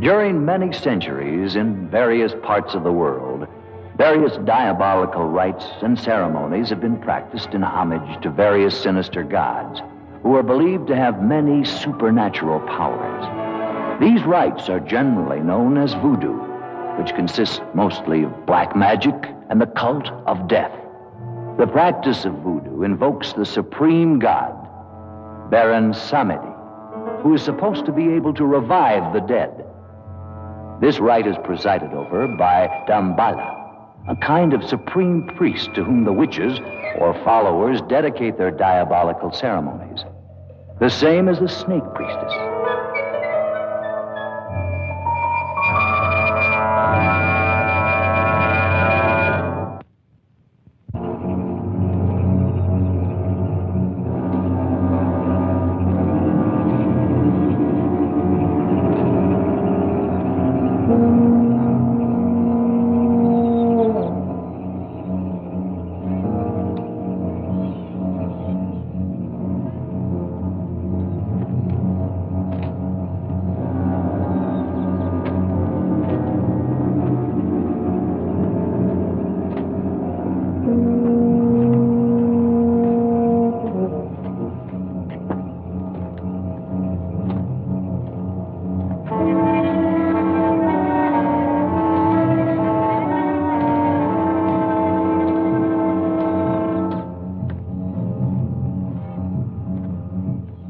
During many centuries in various parts of the world, various diabolical rites and ceremonies have been practiced in homage to various sinister gods who are believed to have many supernatural powers. These rites are generally known as voodoo, which consists mostly of black magic and the cult of death. The practice of voodoo invokes the supreme god, Baron Samedi, who is supposed to be able to revive the dead. This rite is presided over by Damballa, a kind of supreme priest to whom the witches or followers dedicate their diabolical ceremonies, the same as the snake priestess.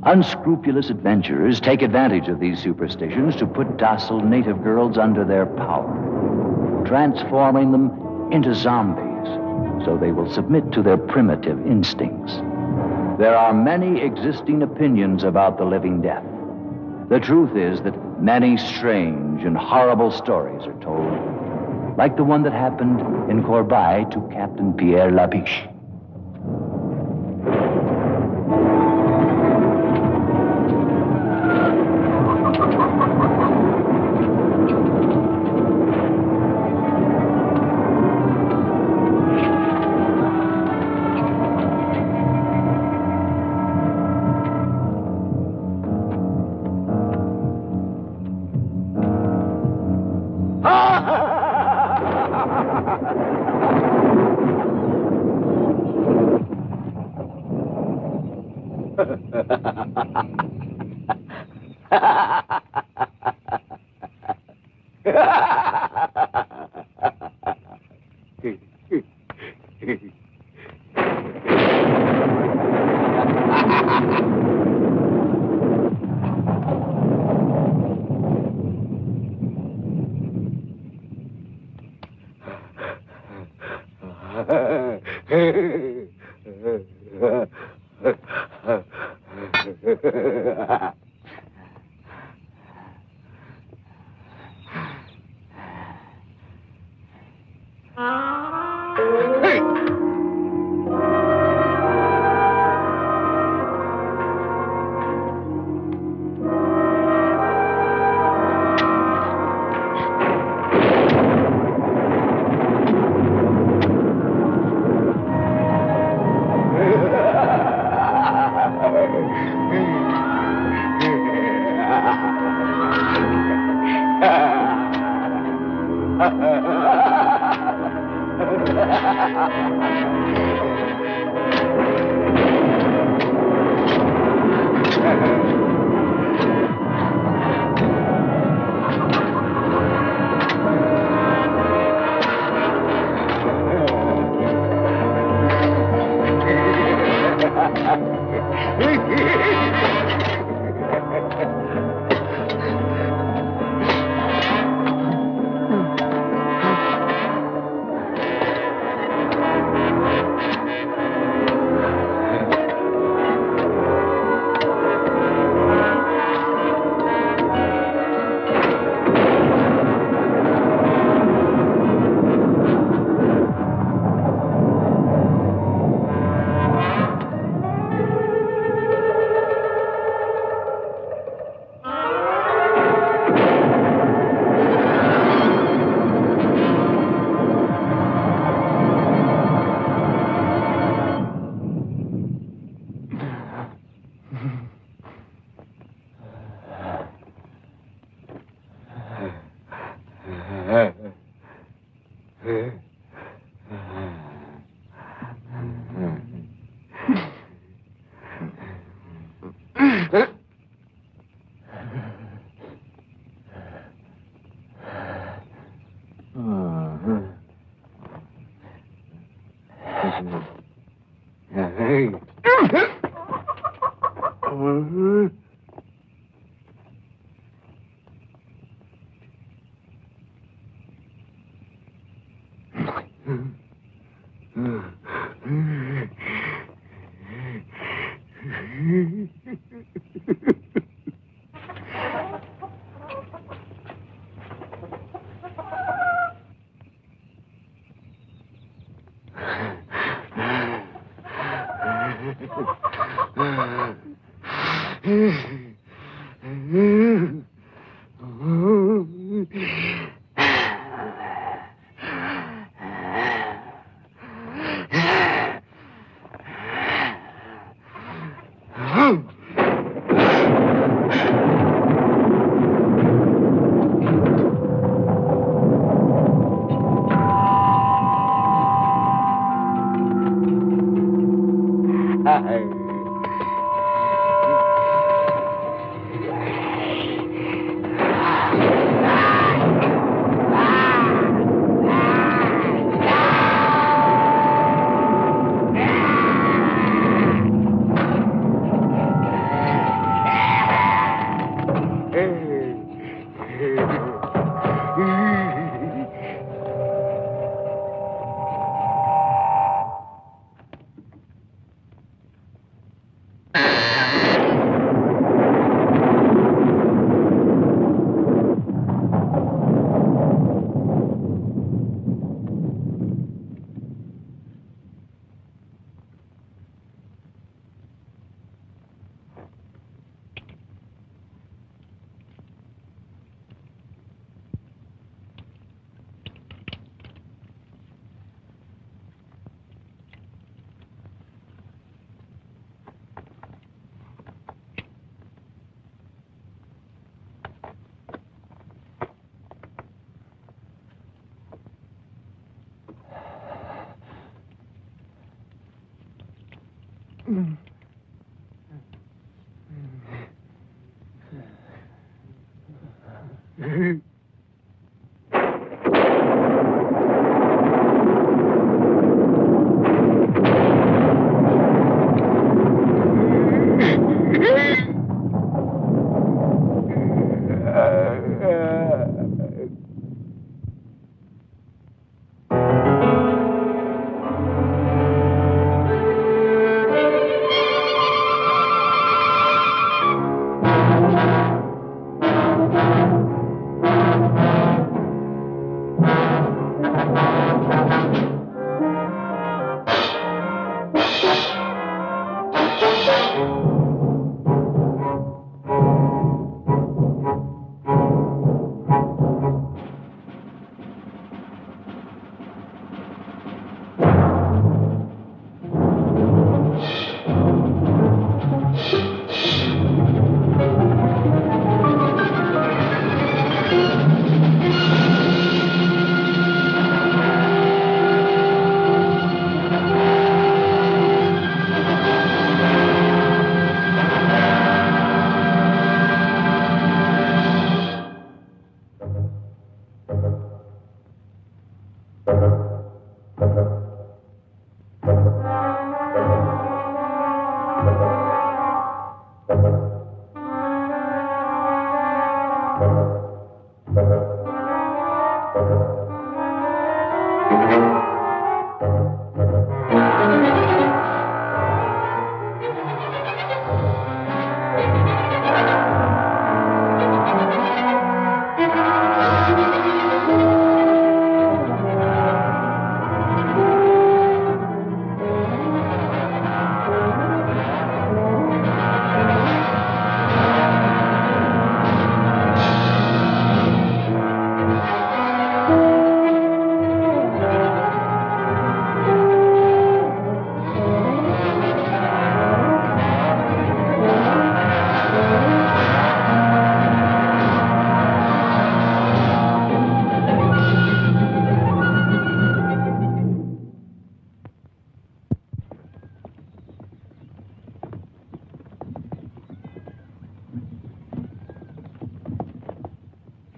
Unscrupulous adventurers take advantage of these superstitions to put docile native girls under their power, transforming them into zombies so they will submit to their primitive instincts. There are many existing opinions about the living death. The truth is that many strange and horrible stories are told, like the one that happened in Corbeil to Captain Pierre Labiche.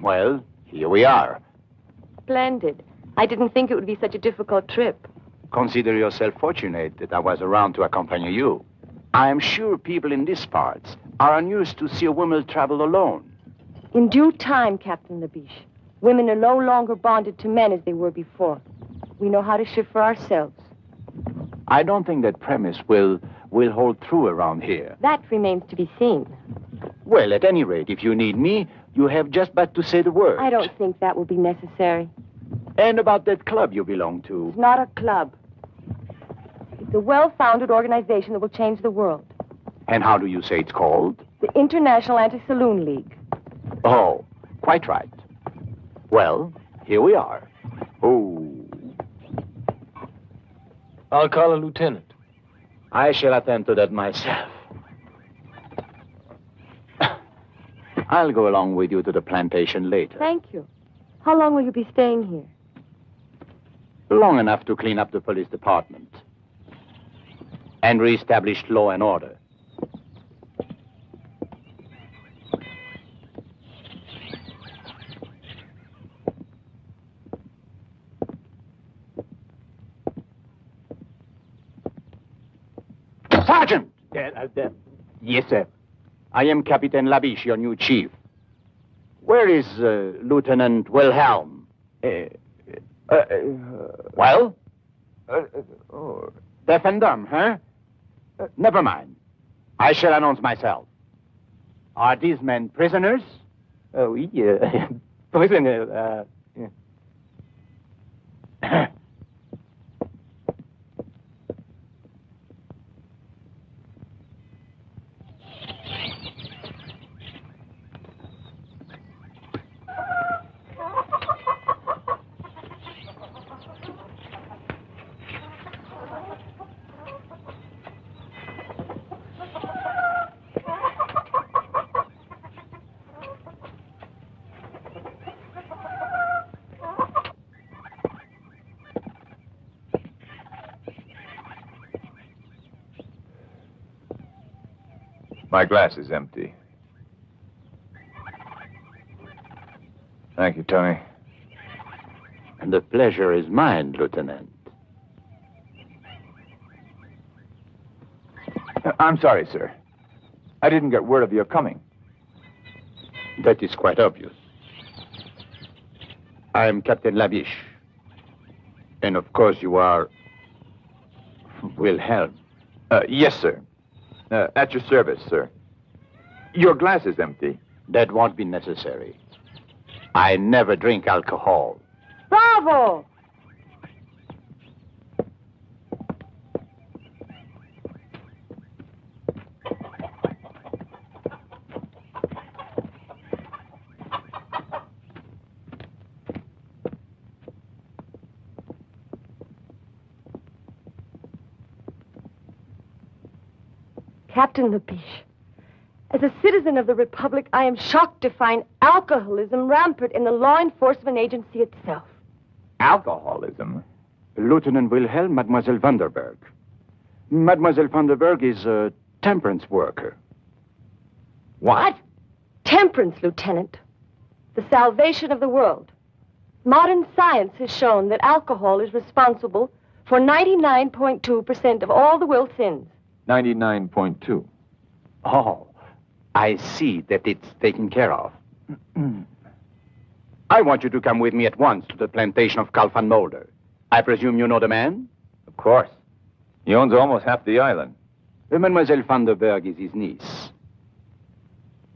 Well, here we are. Splendid. I didn't think it would be such a difficult trip. Consider yourself fortunate that I was around to accompany you. I am sure people in these parts are unused to see a woman travel alone. In due time, Captain Labiche. Women are no longer bonded to men as they were before. We know how to shift for ourselves. I don't think that premise will hold true around here. That remains to be seen. Well, at any rate, if you need me, you have just but to say the word. I don't think that will be necessary. And about that club you belong to? It's not a club. It's a well-founded organization that will change the world. And how do you say it's called? The International Anti-Saloon League. Oh, quite right. Well, here we are. Oh. I'll call a lieutenant. I shall attend to that myself. I'll go along with you to the plantation later. Thank you. How long will you be staying here? Long enough to clean up the police department and reestablish law and order. Sergeant! Yes, sir. I am Captain Labiche, your new chief. Where is Lieutenant Wilhelm? Well? Deaf and dumb, huh? Never mind. I shall announce myself. Are these men prisoners? Oui, prisoner. My glass is empty. Thank you, Tony. And the pleasure is mine, Lieutenant. I'm sorry, sir. I didn't get word of your coming. That is quite obvious. I am Captain Labiche. And of course you are Wilhelm. Yes, sir. At your service, sir. Your glass is empty. That won't be necessary. I never drink alcohol. Bravo! Captain Labiche, as a citizen of the Republic, I am shocked to find alcoholism rampant in the law enforcement agency itself. Alcoholism? Lieutenant Wilhelm, Mademoiselle Vanderberg. Mademoiselle Vanderberg is a temperance worker. What? Temperance, Lieutenant. The salvation of the world. Modern science has shown that alcohol is responsible for 99.2% of all the world's sins. 99.2. Oh, I see that it's taken care of. I want you to come with me at once to the plantation of Carl van Mulder. I presume you know the man? Of course. He owns almost half the island. Mademoiselle Vanderberg is his niece.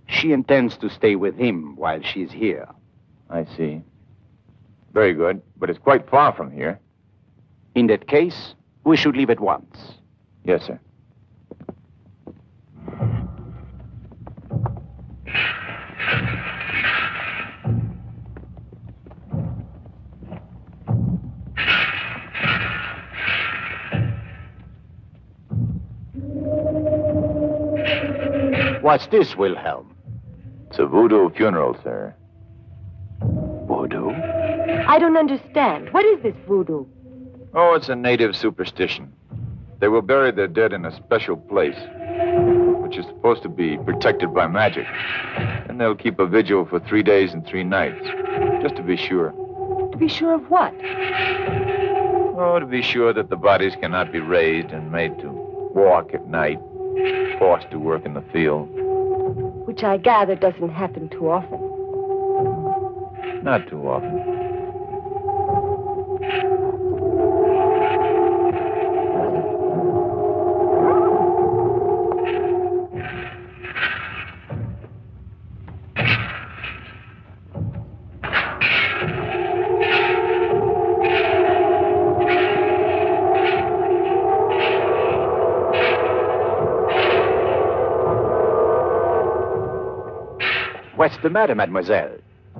She intends to stay with him while she's here. I see. Very good, but it's quite far from here. In that case, we should leave at once. Yes, sir. What's this, Wilhelm? It's a voodoo funeral, sir. Voodoo? I don't understand. What is this voodoo? Oh, it's a native superstition. They will bury their dead in a special place, which is supposed to be protected by magic. And they'll keep a vigil for 3 days and 3 nights, just to be sure. To be sure of what? Oh, to be sure that the bodies cannot be raised and made to walk at night, forced to work in the field. Which I gather doesn't happen too often. Not too often. What's the matter, mademoiselle?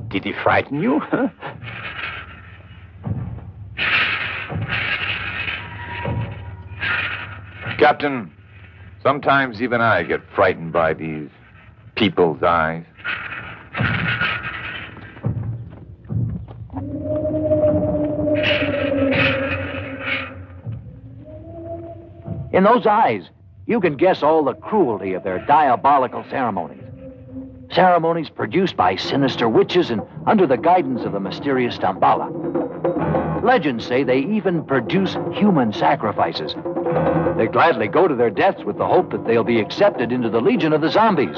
Did he frighten you? Huh? Captain, sometimes even I get frightened by these people's eyes. In those eyes, you can guess all the cruelty of their diabolical ceremonies. Ceremonies produced by sinister witches and under the guidance of the mysterious Damballa. Legends say they even produce human sacrifices. They gladly go to their deaths with the hope that they'll be accepted into the legion of the zombies,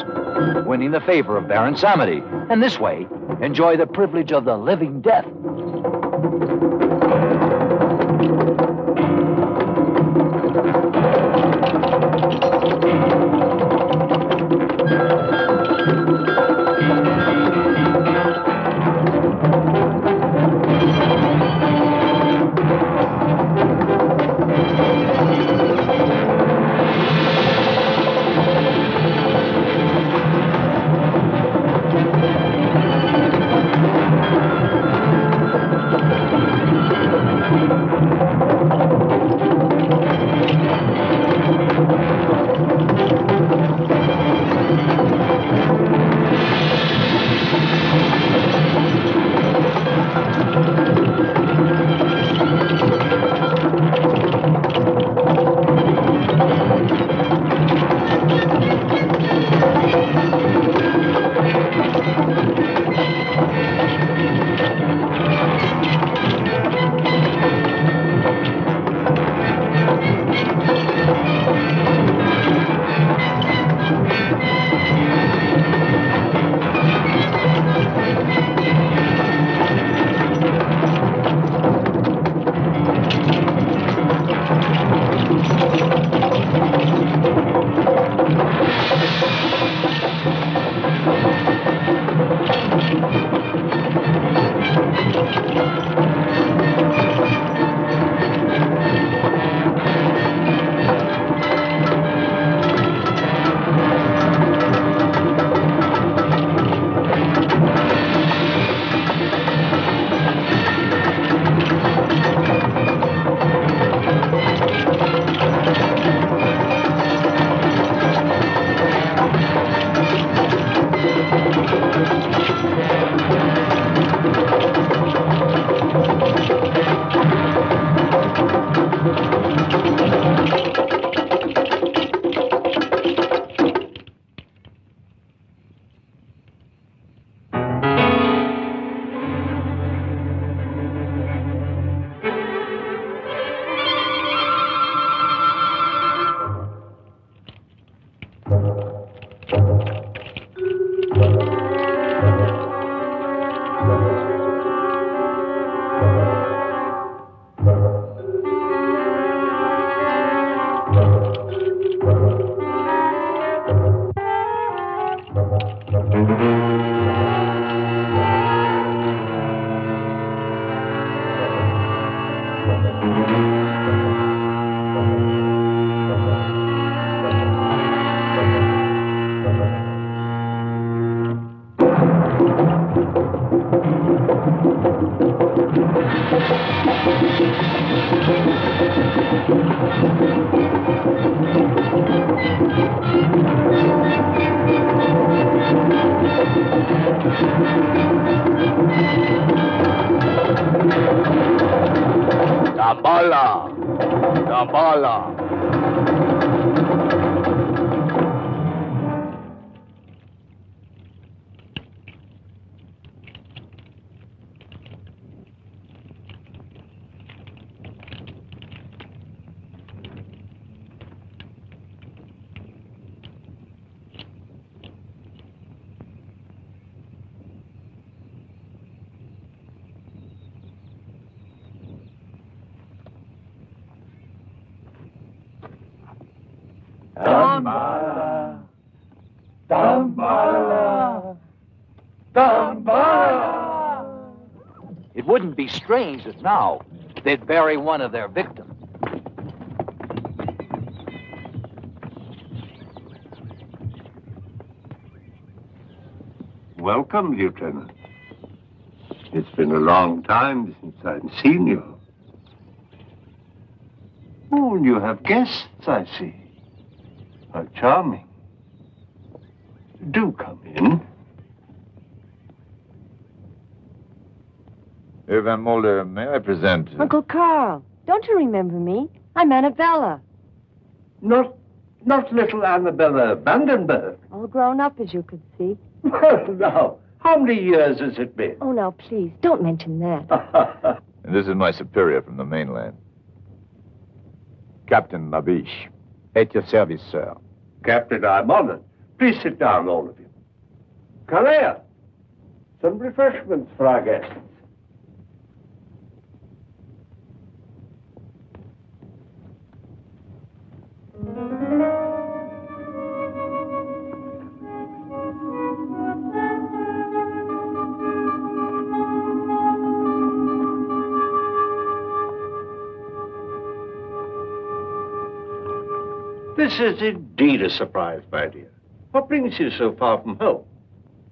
winning the favor of Baron Samedi, and this way enjoy the privilege of the living death. Damballa! Damballa! Damballa. Damballa. Damballa. It wouldn't be strange if now they'd bury one of their victims. Welcome, Lieutenant. It's been a long time since I've seen you. Oh, and you have guests, I see. How charming. Do come in. Herr Van Mulder, may I present... Uncle Carl, don't you remember me? I'm Annabella. Not little Annabella Vandenberg. All grown up, as you could see. Well, now, how many years has it been? Oh, now, please, don't mention that. And this is my superior from the mainland. Captain Labiche. At your service, sir. Captain, I'm honored. Please sit down, all of you. Kalea, some refreshments for our guests. This is indeed a surprise, my dear. What brings you so far from home?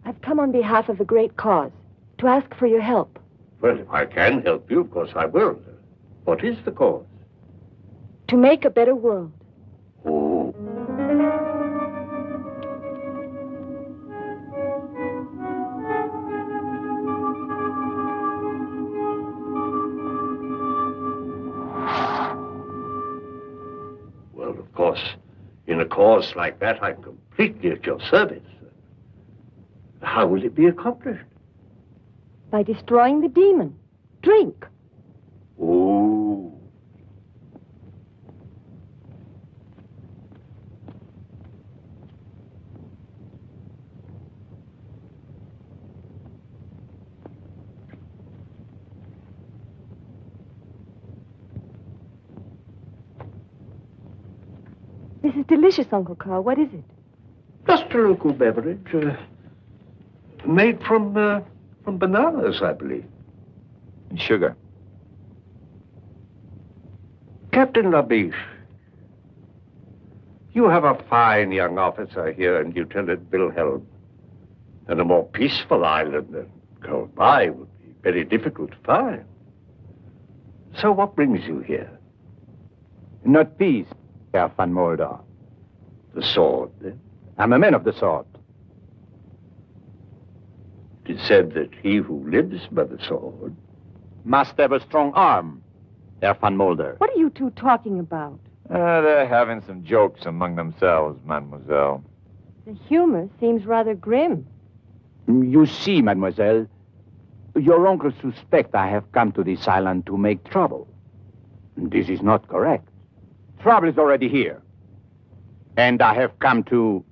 I've come on behalf of a great cause, to ask for your help. Well, if I can help you, of course I will. What is the cause? To make a better world. Oh. Well, of course, in a cause like that, I'm completely at your service. How will it be accomplished? By destroying the demon. Drink. Oh. This is delicious, Uncle Carl. What is it? Just a local beverage, made from bananas, I believe. And sugar. Captain Labiche, you have a fine young officer here in Lieutenant Wilhelm, and a more peaceful island than Colby would be very difficult to find. So what brings you here? Not peace, Herr Van Mulder. The sword, then? I'm a man of the sword. It is said that he who lives by the sword... Must have a strong arm, Herr Van Mulder. What are you two talking about? They're having some jokes among themselves, mademoiselle. The humor seems rather grim. You see, mademoiselle, your uncle suspects I have come to this island to make trouble. This is not correct. Trouble is already here. And I have come to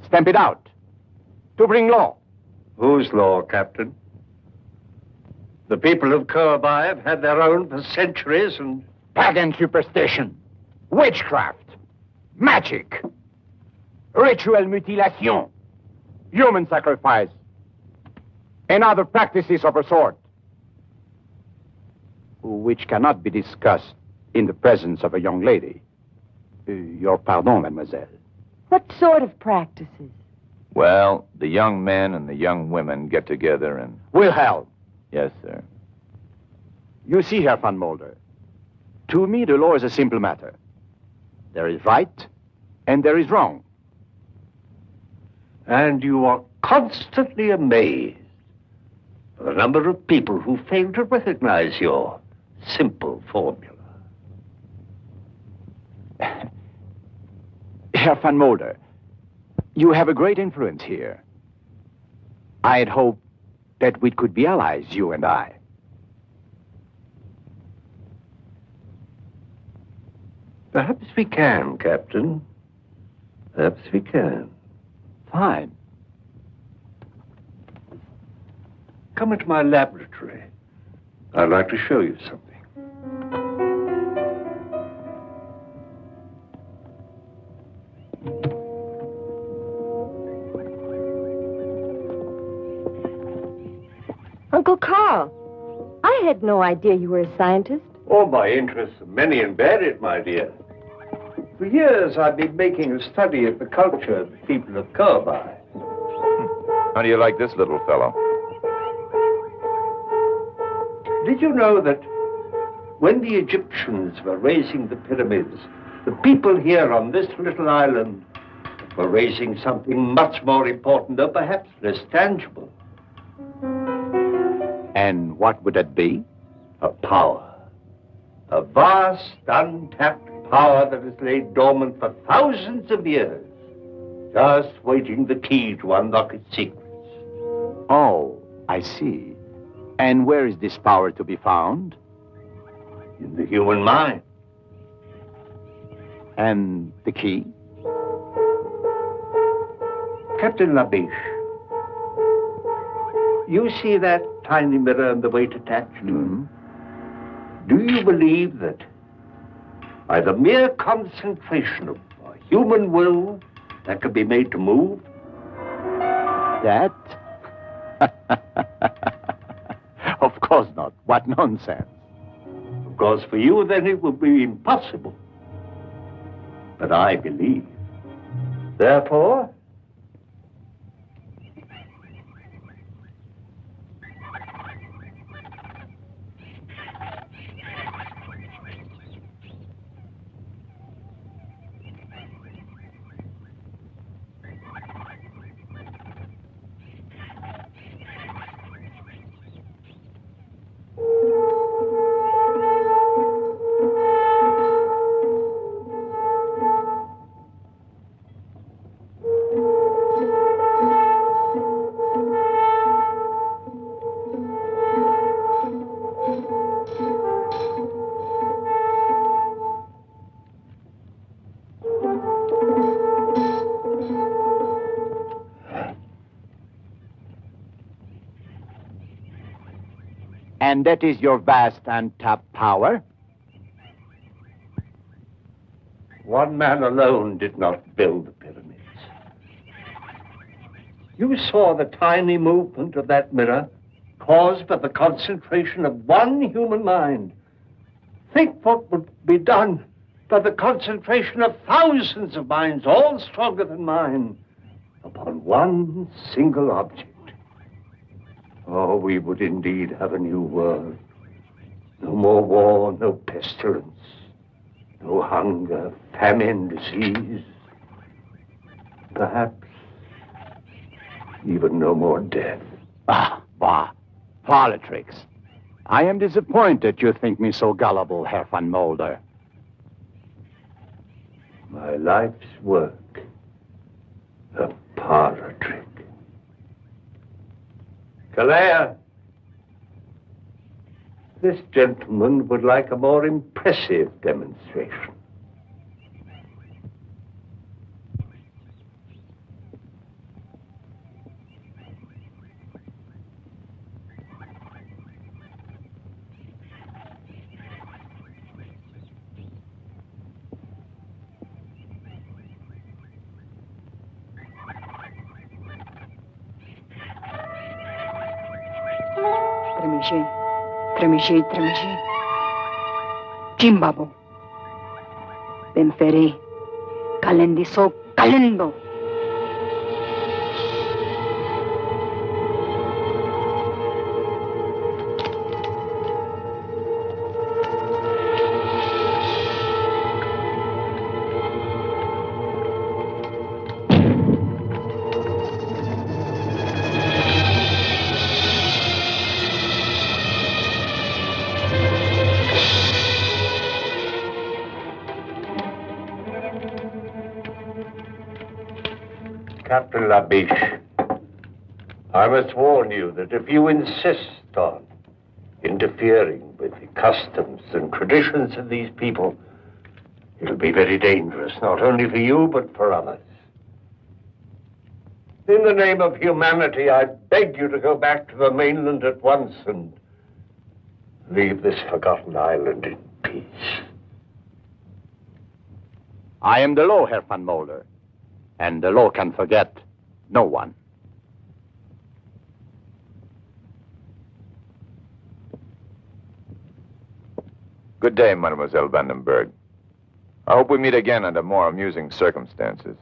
stamp it out, to bring law. Whose law, Captain? The people of Kirby have had their own for centuries and... Pagan superstition, witchcraft, magic, ritual mutilation, human sacrifice, and other practices of a sort, which cannot be discussed in the presence of a young lady. Your pardon, mademoiselle. What sort of practices? Well, the young men and the young women get together and... Wilhelm. Yes, sir. You see, Herr Van Mulder, to me the law is a simple matter. There is right and there is wrong. And you are constantly amazed by the number of people who fail to recognize your simple formula. Herr Van Mulder, you have a great influence here. I had hoped that we could be allies, you and I. Perhaps we can, Captain. Perhaps we can. Fine. Come into my laboratory. I'd like to show you something. had no idea you were a scientist. Oh, my interests are many and varied, my dear. For years, I've been making a study of the culture of the people of Kirby. How do you like this little fellow? Did you know that when the Egyptians were raising the pyramids, the people here on this little island were raising something much more important, or perhaps less tangible? And what would it be? A power. A vast, untapped power that has laid dormant for thousands of years, just waiting the key to unlock its secrets. Oh, I see. And where is this power to be found? In the human mind. And the key? Captain Labiche, you see that tiny mirror and the weight attached to it? Do you believe that by the mere concentration of a human will that can be made to move? That? Of course not. What nonsense. Of course, for you, then it would be impossible. But I believe. Therefore, And that is your vast untapped power? one man alone did not build the pyramids. You saw the tiny movement of that mirror caused by the concentration of one human mind. Think what would be done by the concentration of thousands of minds, all stronger than mine, upon one single object. Oh, we would indeed have a new world. No more war, no pestilence, no hunger, famine, disease. Perhaps even no more death. Bah. Politics. I am disappointed you think me so gullible, Herr van Mulder. My life's work, a parlor trick. Kalea, this gentleman would like a more impressive demonstration. Tremejei. Jimbabo. Benfere. Kalendiso kalendo. Captain Labiche, I must warn you that if you insist on interfering with the customs and traditions of these people, it'll be very dangerous, not only for you, but for others. In the name of humanity, I beg you to go back to the mainland at once and leave this forgotten island in peace. I am the law, Herr van Mulder. And the law can forget no one. Good day, Mademoiselle Vandenberg. I hope we meet again under more amusing circumstances.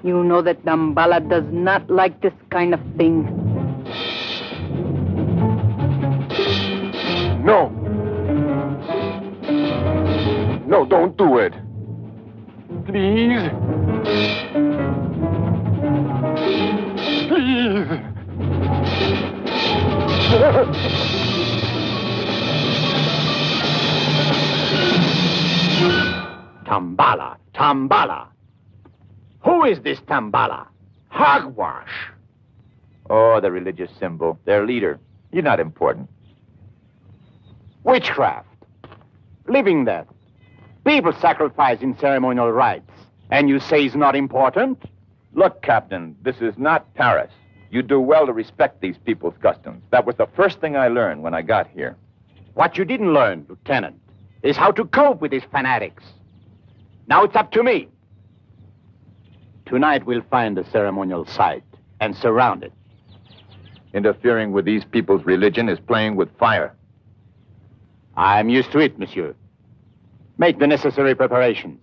You know that Dambala does not like this kind of thing. No! No, don't do it. Please. Please. Tambala, Tambala. Who is this Tambala? Hogwash. Oh, the religious symbol. Their leader. You're not important. Witchcraft. Living death. People sacrifice in ceremonial rites. And you say it's not important? Look, Captain, this is not Paris. You do well to respect these people's customs. That was the first thing I learned when I got here. What you didn't learn, Lieutenant, is how to cope with these fanatics. Now it's up to me. Tonight we'll find a ceremonial site and surround it. Interfering with these people's religion is playing with fire. I'm used to it, monsieur. Make the necessary preparations.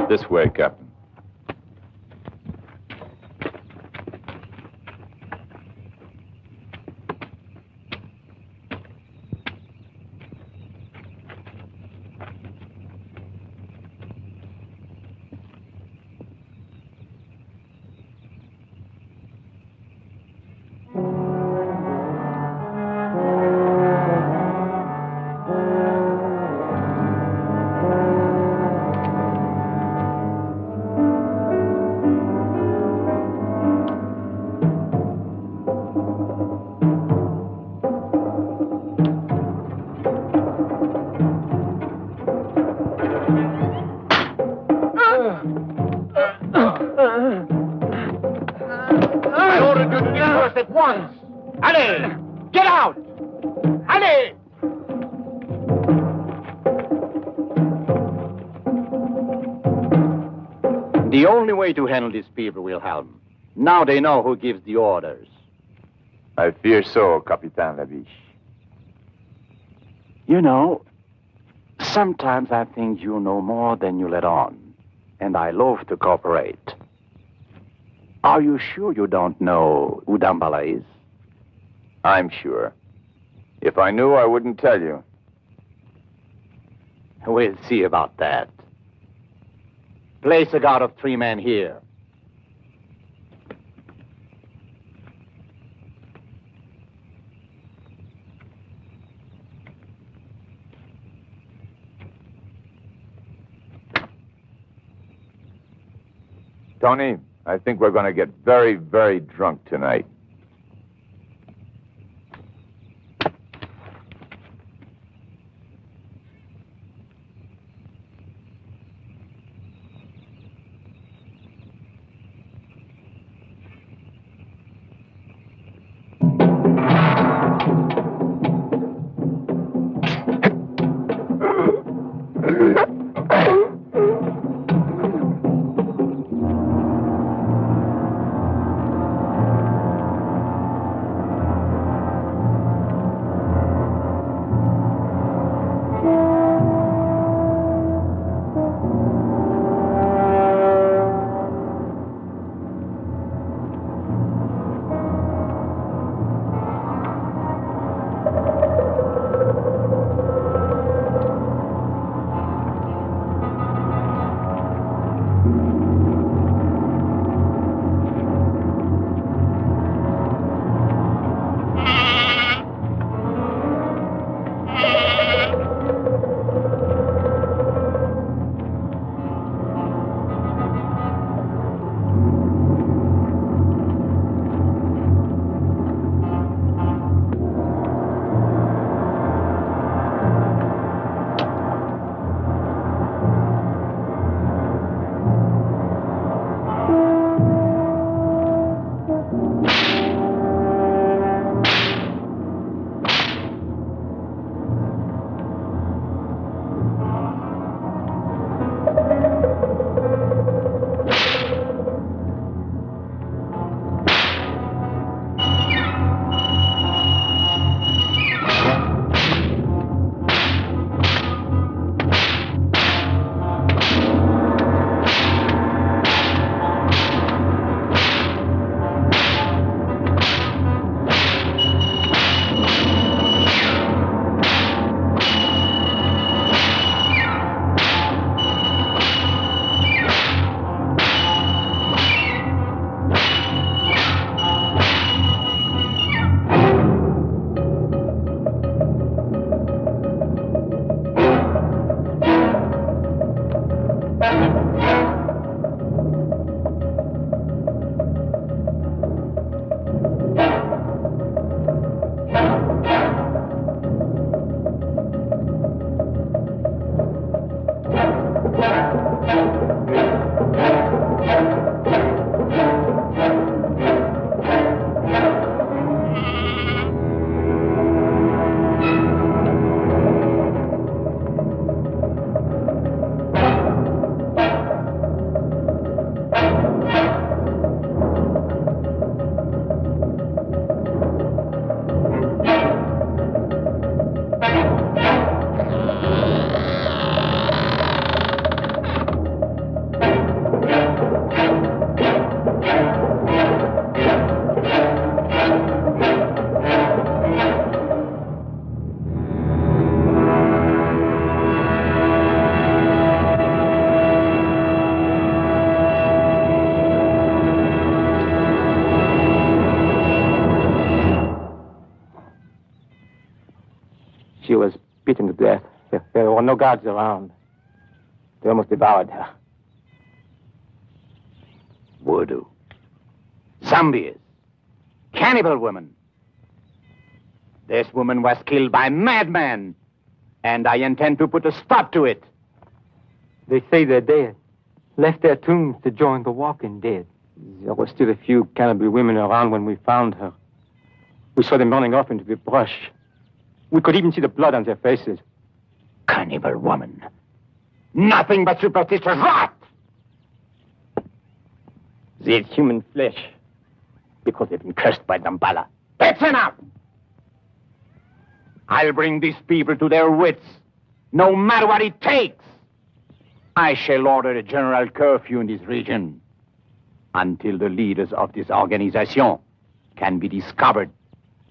This way, Captain. I ordered you to disperse at once. Allez, get out! Allez! The only way to handle these people, Wilhelm. Now they know who gives the orders. I fear so, Capitan Labiche. You know, sometimes I think you know more than you let on. And I love to cooperate. Are you sure you don't know who Dambala is? I'm sure. If I knew, I wouldn't tell you. We'll see about that. Place a guard of 3 men here. Tony, I think we're going to get very, very drunk tonight. She was beaten to death. There were no guards around. They almost devoured her. Voodoo. Zombies. Cannibal women. This woman was killed by madmen, and I intend to put a stop to it. They say they're dead. Left their tombs to join the walking dead. There were still a few cannibal women around when we found her. We saw them running off into the brush. We could even see the blood on their faces. Cannibal woman. Nothing but superstitious rot! They ate human flesh because they've been cursed by Damballa. That's enough! I'll bring these people to their wits, no matter what it takes. I shall order a general curfew in this region until the leaders of this organization can be discovered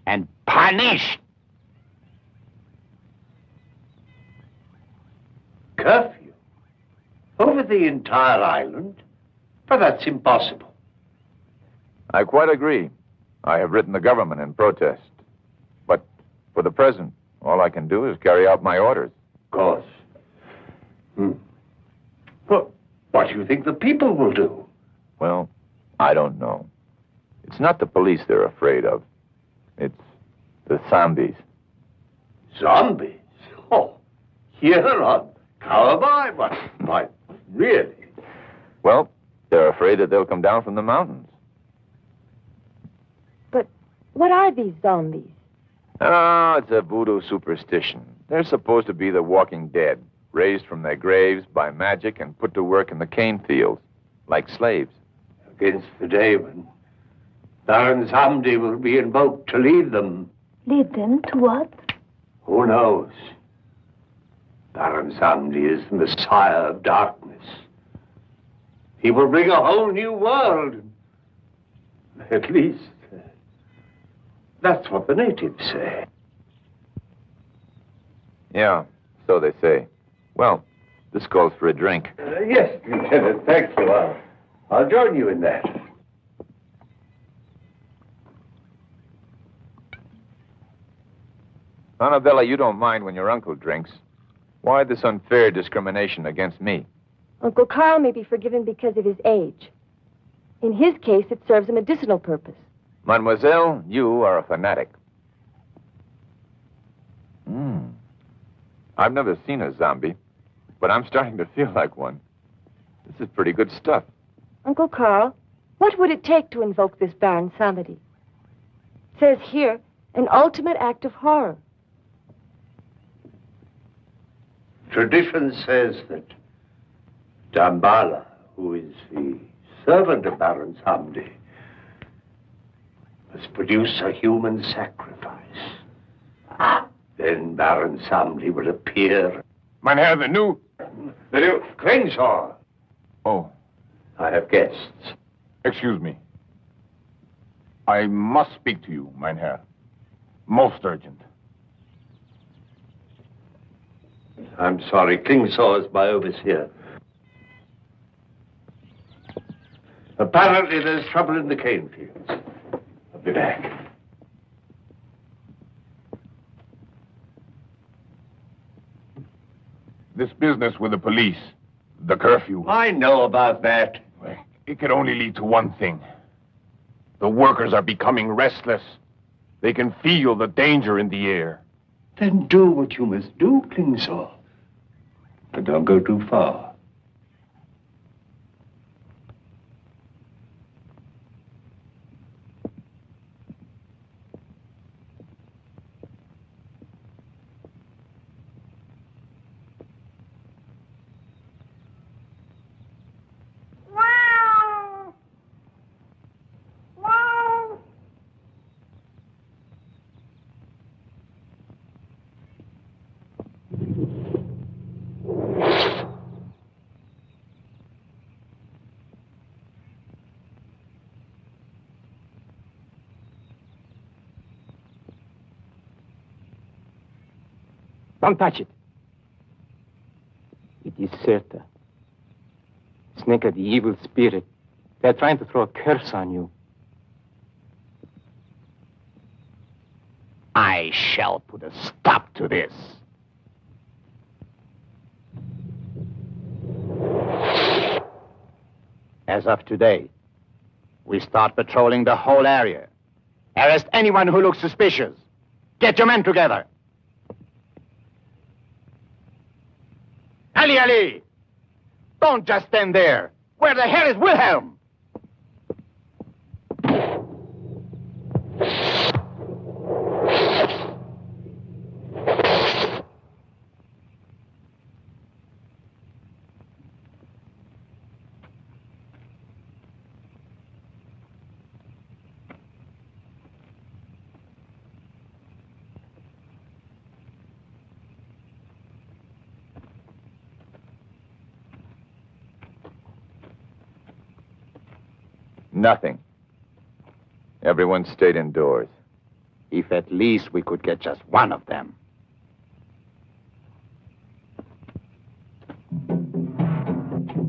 and punished. Curfew? Over the entire island? But that's impossible. I quite agree. I have written the government in protest. But for the present, all I can do is carry out my orders. Of course. Well, what do you think the people will do? Well, I don't know. It's not the police they're afraid of. It's the zombies. Zombies? Oh, here on Cowboy? Why, really? Well, they're afraid that they'll come down from the mountains. But what are these zombies? Oh, it's a voodoo superstition. They're supposed to be the walking dead, raised from their graves by magic and put to work in the cane fields, like slaves. Against the day when Baron Samdi will be invoked to lead them. Lead them to what? Who knows? Baron Samdi is the Messiah of darkness. He will bring a whole new world. At least, that's what the natives say. Yeah, so they say. Well, this calls for a drink. Yes, Lieutenant, thank you. I'll join you in that. Annabella, you don't mind when your uncle drinks. Why this unfair discrimination against me? Uncle Carl may be forgiven because of his age. In his case, it serves a medicinal purpose. Mademoiselle, you are a fanatic. I've never seen a zombie, but I'm starting to feel like one. This is pretty good stuff. Uncle Carl, what would it take to invoke this Baron Samedi? It says here, an ultimate act of horror. Tradition says that Dambala, who is the servant of Baron Samdi, must produce a human sacrifice. Then Baron Samdi will appear. Mein Herr, the new Crenshaw. Oh, I have guests. excuse me. I must speak to you, mein Herr. Most urgent. I'm sorry, Klingsaw is my overseer. Apparently there's trouble in the cane fields. I'll be back. This business with the police, the curfew, I know about that. it could only lead to one thing. The workers are becoming restless. They can feel the danger in the air. Then do what you must do, Klingsaw. But don't go too far. Don't touch it. It is Serta. Sneka, the evil spirit. They're trying to throw a curse on you. I shall put a stop to this. As of today, we start patrolling the whole area. Arrest anyone who looks suspicious. Get your men together. Ali! Don't just stand there. Where the hell is Wilhelm? Nothing. Everyone stayed indoors. If at least we could get just one of them.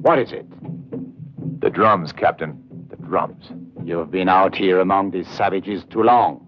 What is it? The drums, Captain. The drums. You've been out here among these savages too long.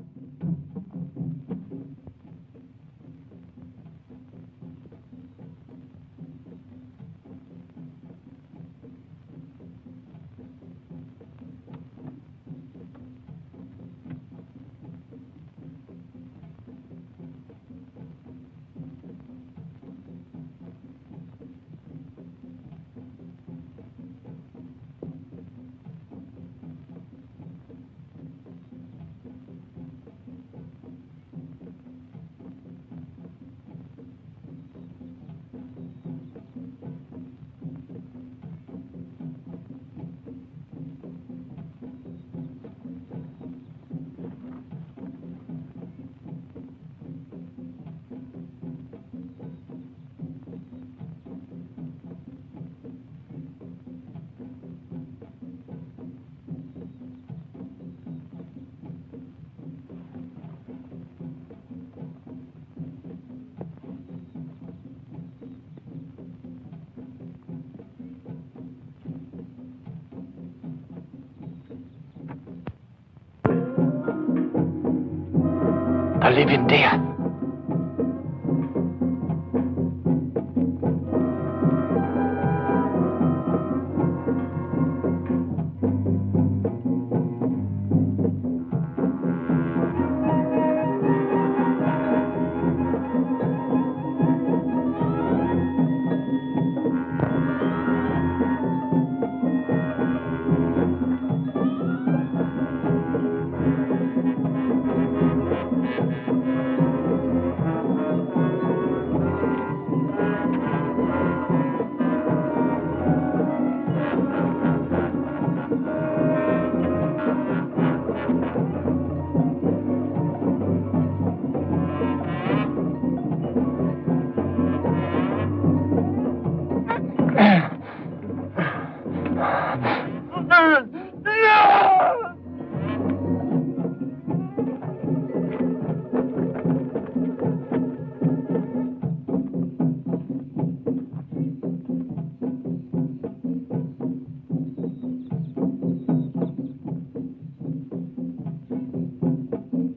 live in death.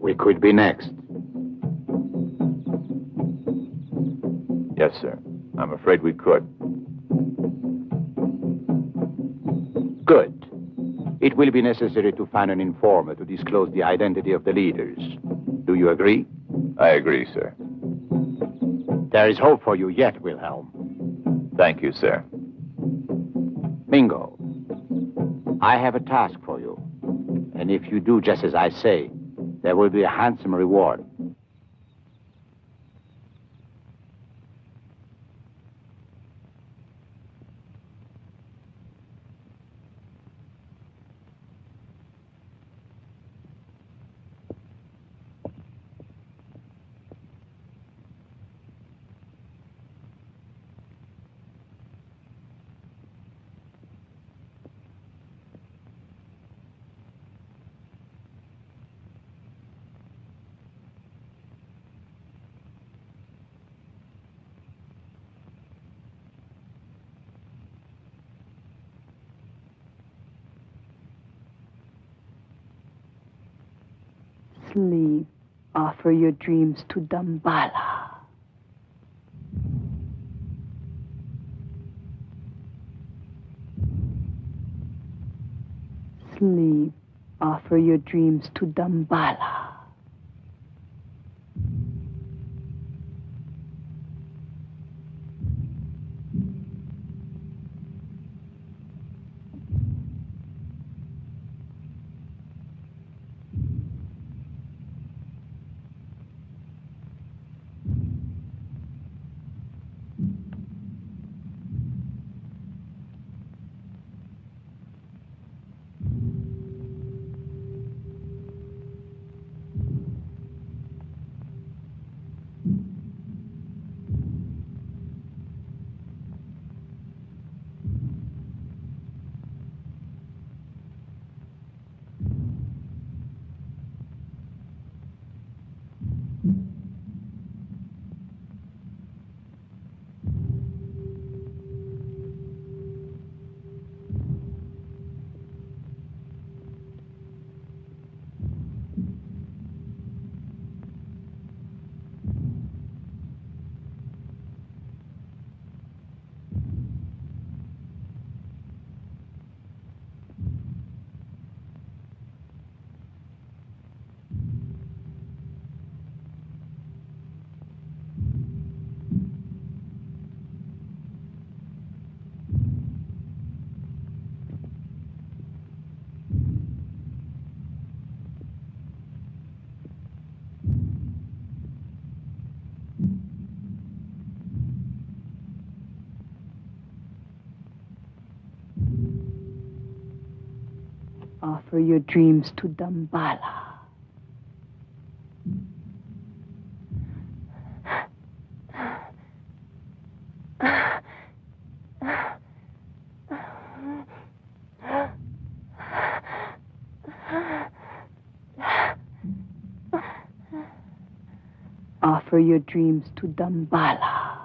We could be next. Yes, sir. I'm afraid we could. Good. It will be necessary to find an informer to disclose the identity of the leaders. Do you agree? I agree, sir. There is hope for you yet, Wilhelm. Thank you, sir. Mingo, I have a task for you. And if you do just as I say, there will be a handsome reward. Sleep. Offer your dreams to Damballa. Sleep. Offer your dreams to Damballa. Offer your dreams to Damballa. Offer your dreams to Damballa.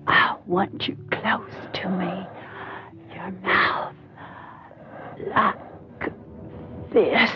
I want you close to me. Your mouth like this.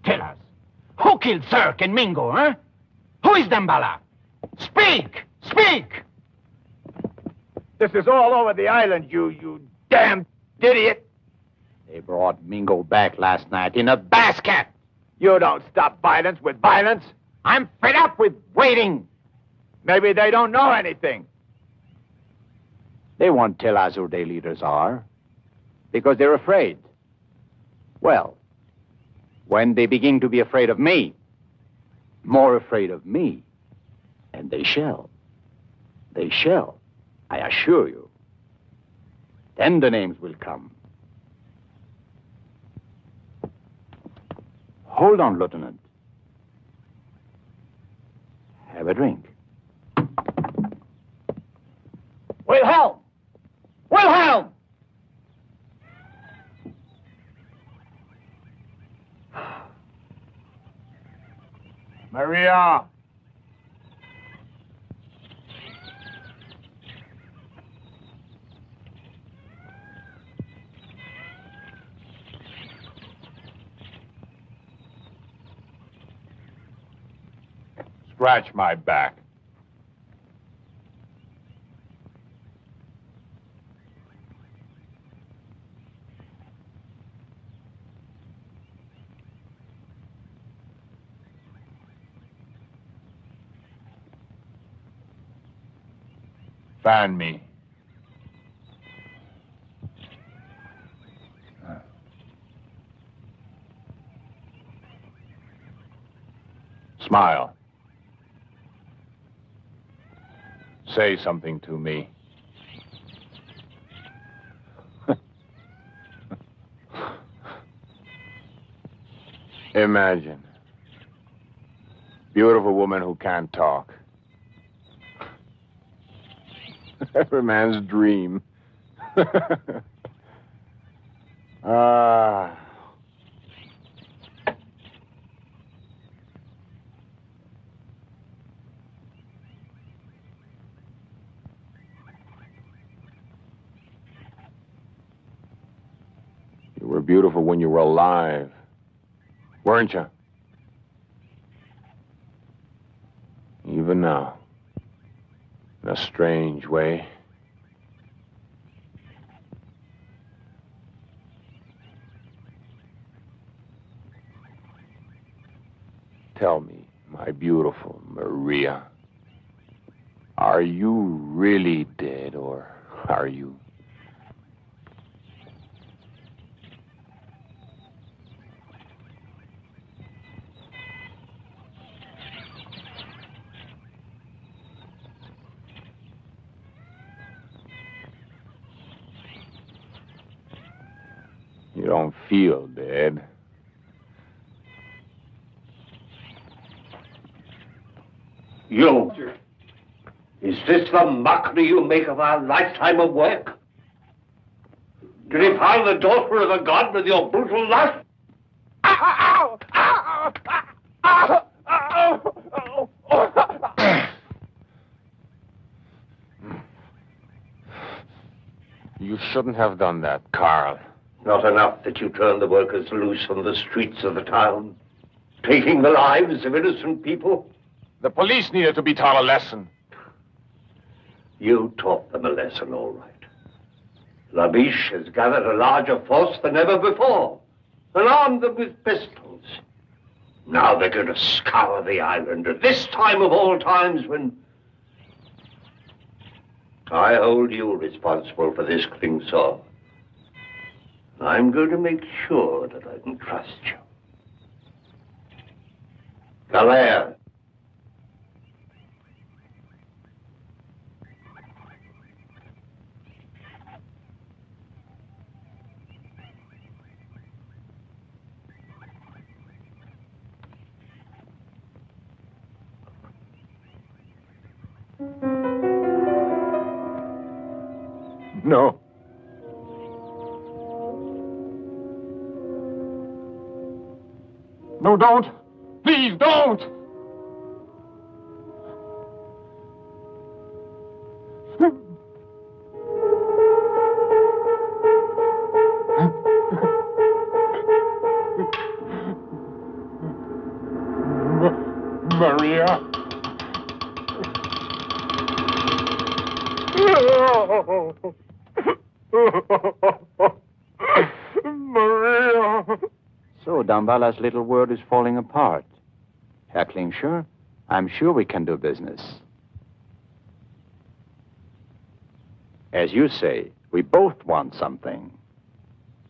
Tell us, who killed Cirque and Mingo, huh? Who is Damballa? Speak! Speak! This is all over the island, you damn idiot. They brought Mingo back last night in a basket. You don't stop violence with violence. I'm fed up with waiting. Maybe they don't know anything. They won't tell us who their leaders are because they're afraid. Well, when they begin to be afraid of me, more afraid of me, and they shall, I assure you, then the names will come. Hold on, Lieutenant. Have a drink. Wilhelm! Wilhelm! Maria! Scratch my back. Fan me. Smile. Say something to me. Imagine. Beautiful woman who can't talk. Every man's dream. Ah. You were beautiful when you were alive, weren't you? Even now, in a strange way. Tell me, my beautiful Maria, are you really dead, or are you? You don't feel dead. You! Is this the mockery you make of our lifetime of work? To defile the daughter of a god with your brutal lust? Ow! Ow! Ow! Ow! Ow! Ow! You shouldn't have done that, Carl. Not enough that you turn the workers loose on the streets of the town, taking the lives of innocent people? The police needed to be taught a lesson. You taught them a lesson, all right. Labiche has gathered a larger force than ever before and armed them with pistols. Now they're going to scour the island at this time of all times when I hold you responsible for this Klingsor. I'm going to make sure that I can trust you. Galère. No. No, don't. Please, don't. Maria. Maria. So Dambala's little world is falling apart. Herr Klingsor, I'm sure we can do business. As you say, we both want something.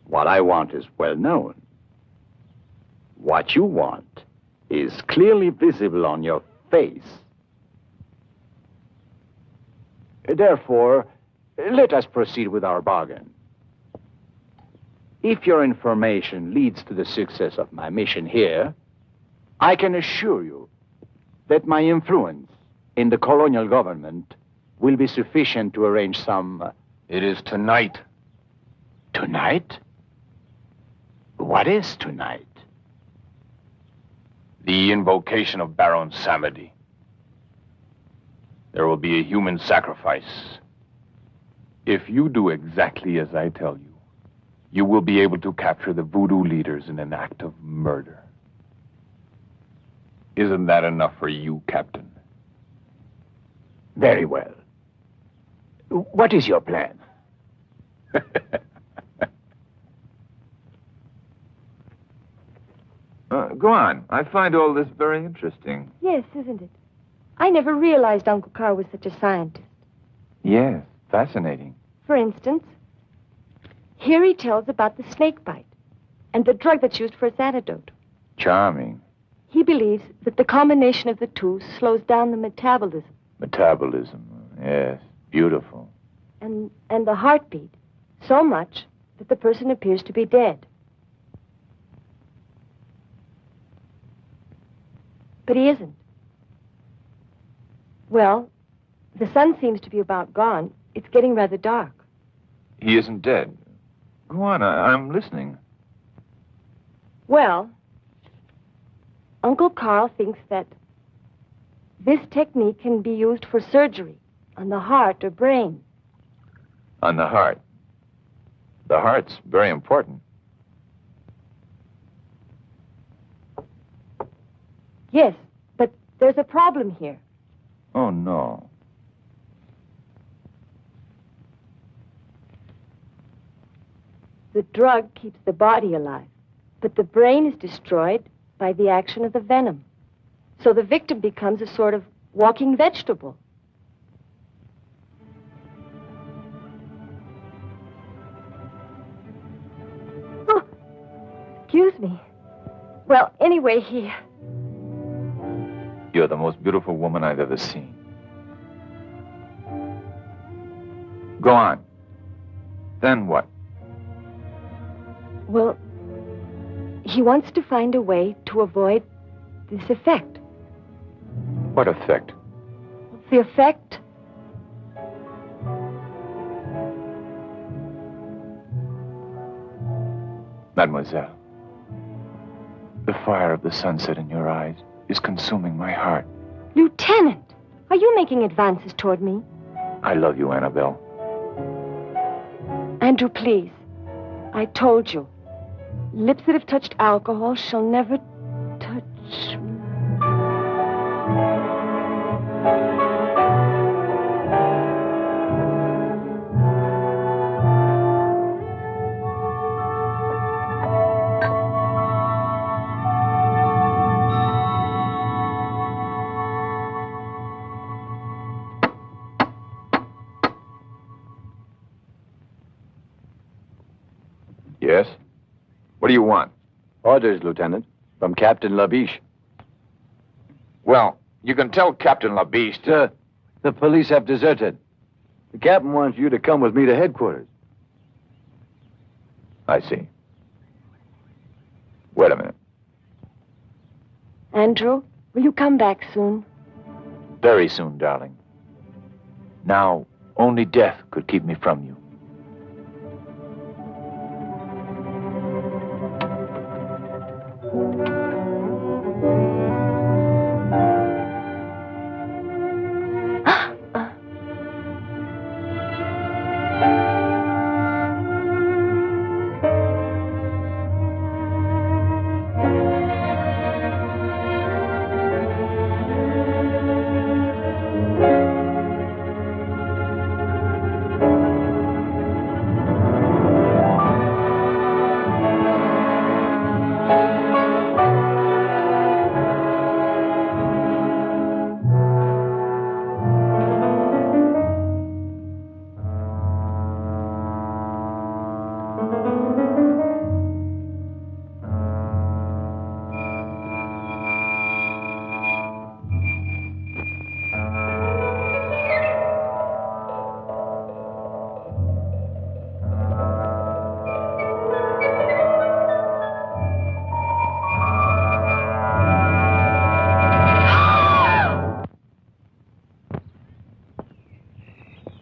What I want is well known. What you want is clearly visible on your face. Therefore, let us proceed with our bargain. If your information leads to the success of my mission here, I can assure you that my influence in the colonial government will be sufficient to arrange some... It is tonight. Tonight? What is tonight? The invocation of Baron Samedi. There will be a human sacrifice. If you do exactly as I tell you, you will be able to capture the voodoo leaders in an act of murder. Isn't that enough for you, Captain? Very well. What is your plan? Go on. I find all this very interesting. Yes, isn't it? I never realized Uncle Carl was such a scientist. Yes, fascinating. For instance, here he tells about the snake bite and the drug that's used for its antidote. Charming. He believes that the combination of the two slows down the metabolism Metabolism. Yes, beautiful. and the heartbeat so much that the person appears to be dead. But he isn't. Well, the sun seems to be about gone. It's getting rather dark. He isn't dead. Go on, I'm listening. Well, Uncle Carl thinks that this technique can be used for surgery on the heart or brain. On the heart. The heart's very important. Yes, but there's a problem here. Oh, no. The drug keeps the body alive, but the brain is destroyed by the action of the venom. So the victim becomes a sort of walking vegetable. Oh, excuse me. Well, anyway, You're the most beautiful woman I've ever seen. Go on. Then what? Well, he wants to find a way to avoid this effect. What effect? The effect? Mademoiselle, the fire of the sunset in your eyes is consuming my heart. Lieutenant, are you making advances toward me? I love you, Annabelle. Andrew, please. I told you. Lips that have touched alcohol shall never touch me. Yes? What do you want? Orders, Lieutenant, from Captain Labiche. Well, you can tell Captain Labiche. Sir, the police have deserted. The captain wants you to come with me to headquarters. I see. Wait a minute. Andrew, will you come back soon? Very soon, darling. Now, only death could keep me from you.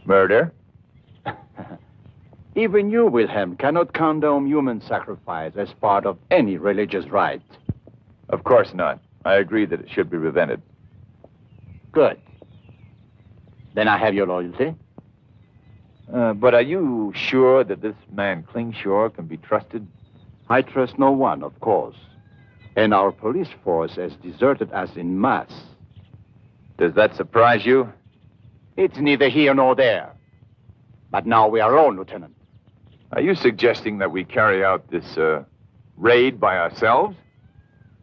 Murder? Even you, Wilhelm, cannot condone human sacrifice as part of any religious rite. Of course not. I agree that it should be prevented. Good. Then I have your loyalty. But are you sure that this man Klingshore can be trusted? I trust no one, of course. And our police force has deserted us in mass. Does that surprise you? It's neither here nor there. But now we are alone, Lieutenant. Are you suggesting that we carry out this, raid by ourselves?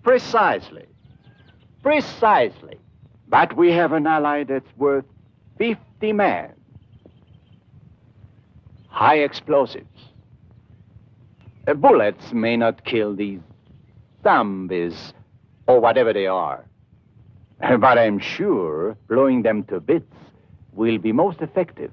Precisely. Precisely. But we have an ally that's worth 50 men. high explosives. Bullets may not kill these zombies, or whatever they are. But I'm sure blowing them to bits will be most effective.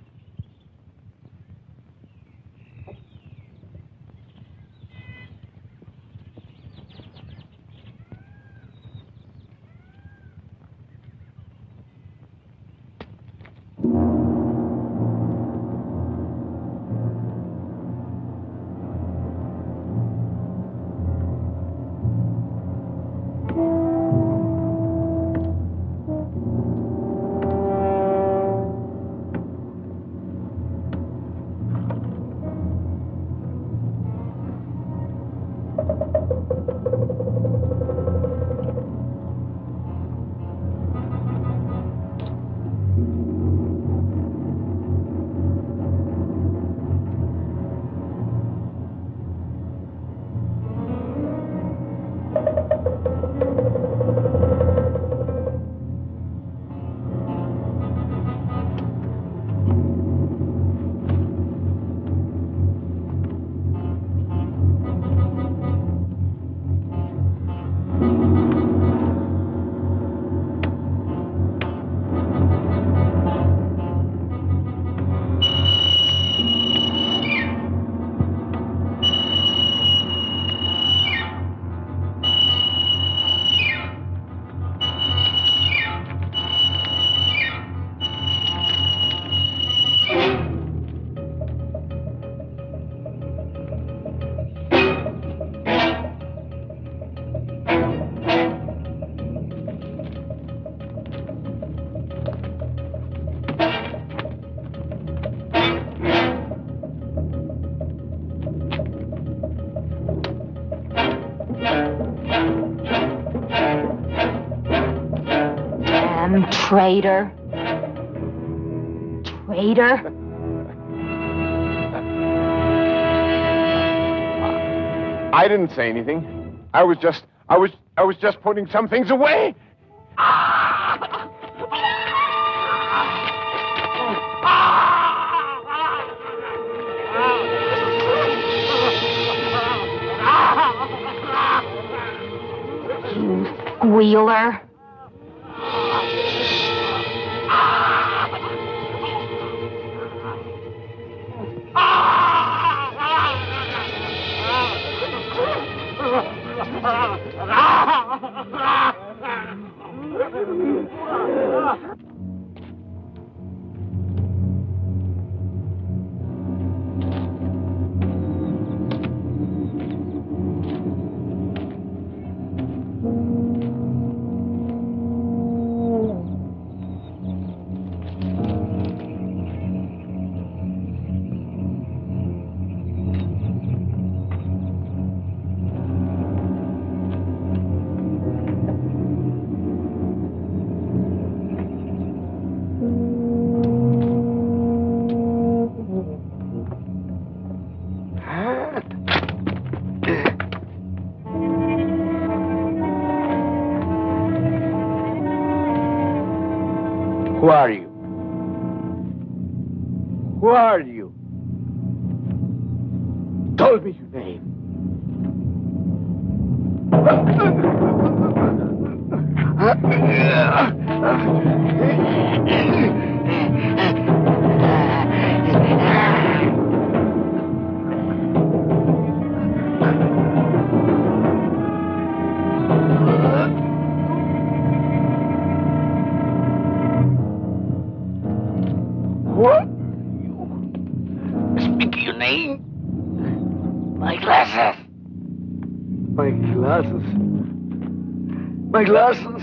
Traitor. Traitor. I didn't say anything. I was just putting some things away. You squealer. Who are you? Who are you? Tell me your name. What? Speak your name. My glasses. My glasses. My glasses.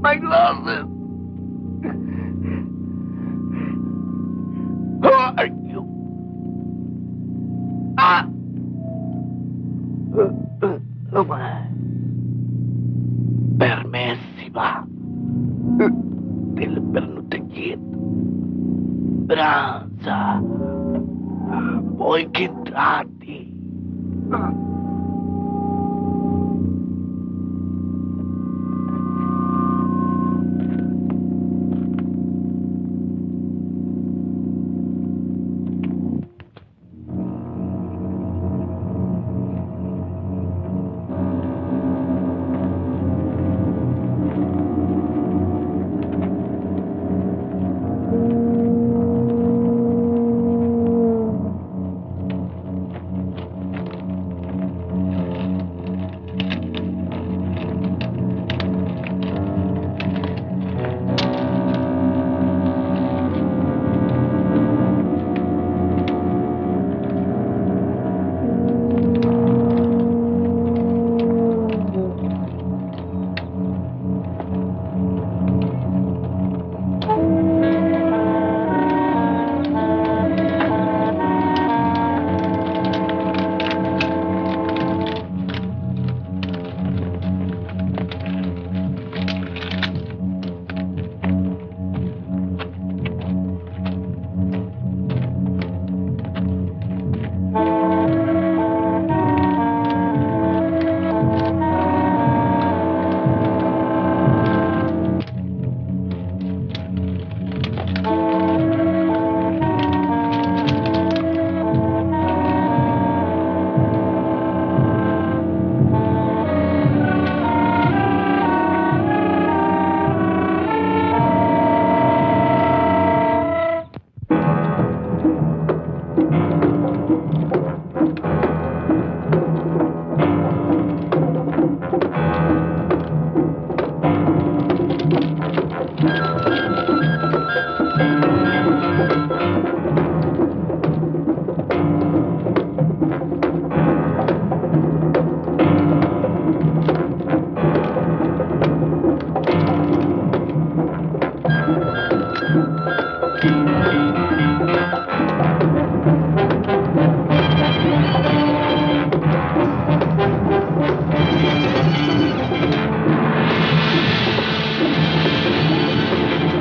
My glasses. Who are you? Ah. Permessiva. Del pernutegit. Branza. Voi che tratti.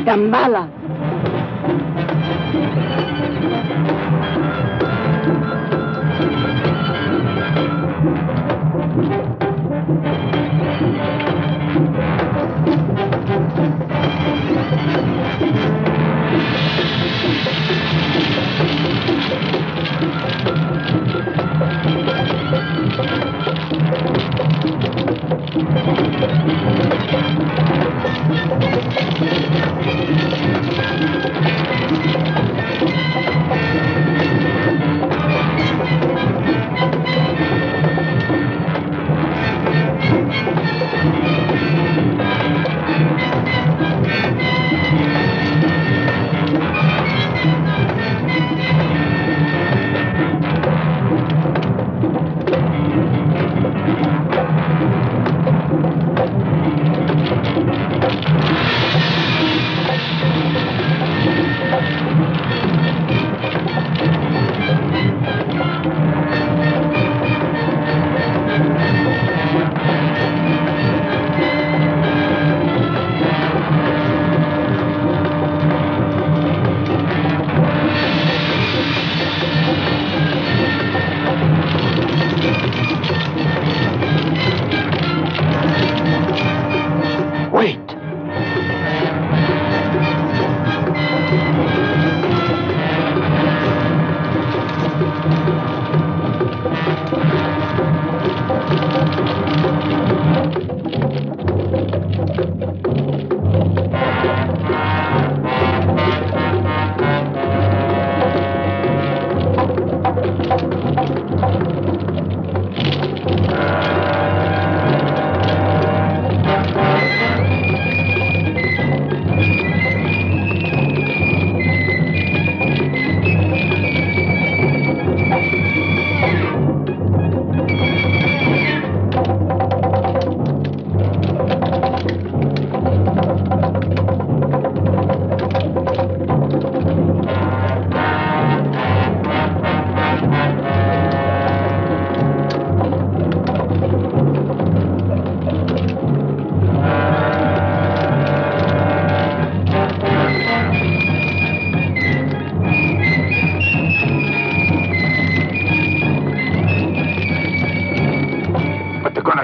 Damballa.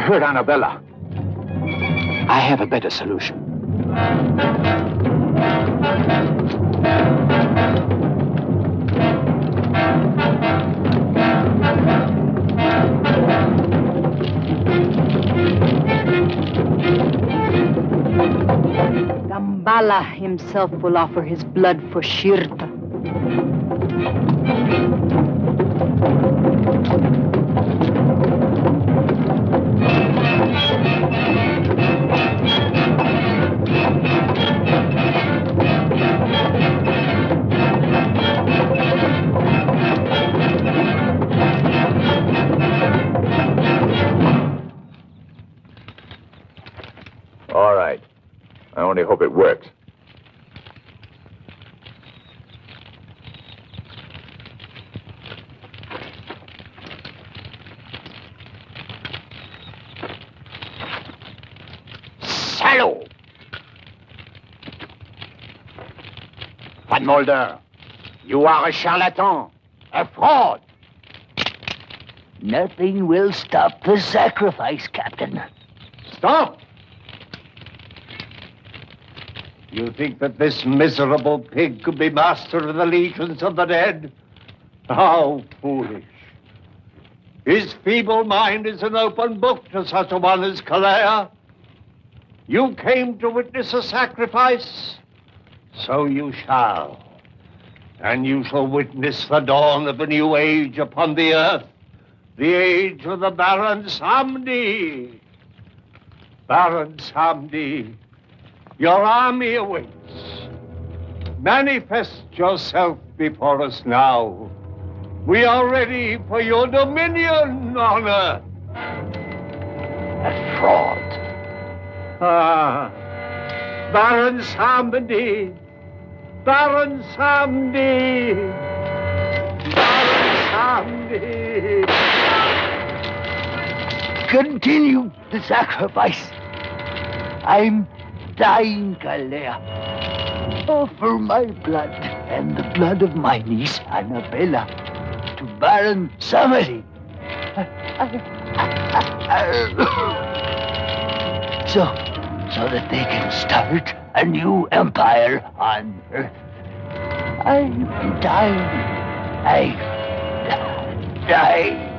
Hurt Annabella. I have a better solution. Damballa himself will offer his blood for Shirta. All right. I only hope it works. Salaud! Van Mulder, you are a charlatan, a fraud. Nothing will stop the sacrifice, Captain. Stop! You think that this miserable pig could be master of the legions of the dead? How foolish. His feeble mind is an open book to such a one as Kalea. You came to witness a sacrifice, so you shall. And you shall witness the dawn of a new age upon the earth, the age of the Baron Samedi. Baron Samedi, your army awaits. Manifest yourself before us now. We are ready for your dominion on earth. A fraud. Ah, Baron Samedi. Baron Samedi. Baron Samedi. Continue the sacrifice. I'm dying, Kalea. offer my blood and the blood of my niece, Annabella, to Baron Samedi. So that they can start a new empire on Earth. I'm dying. I die.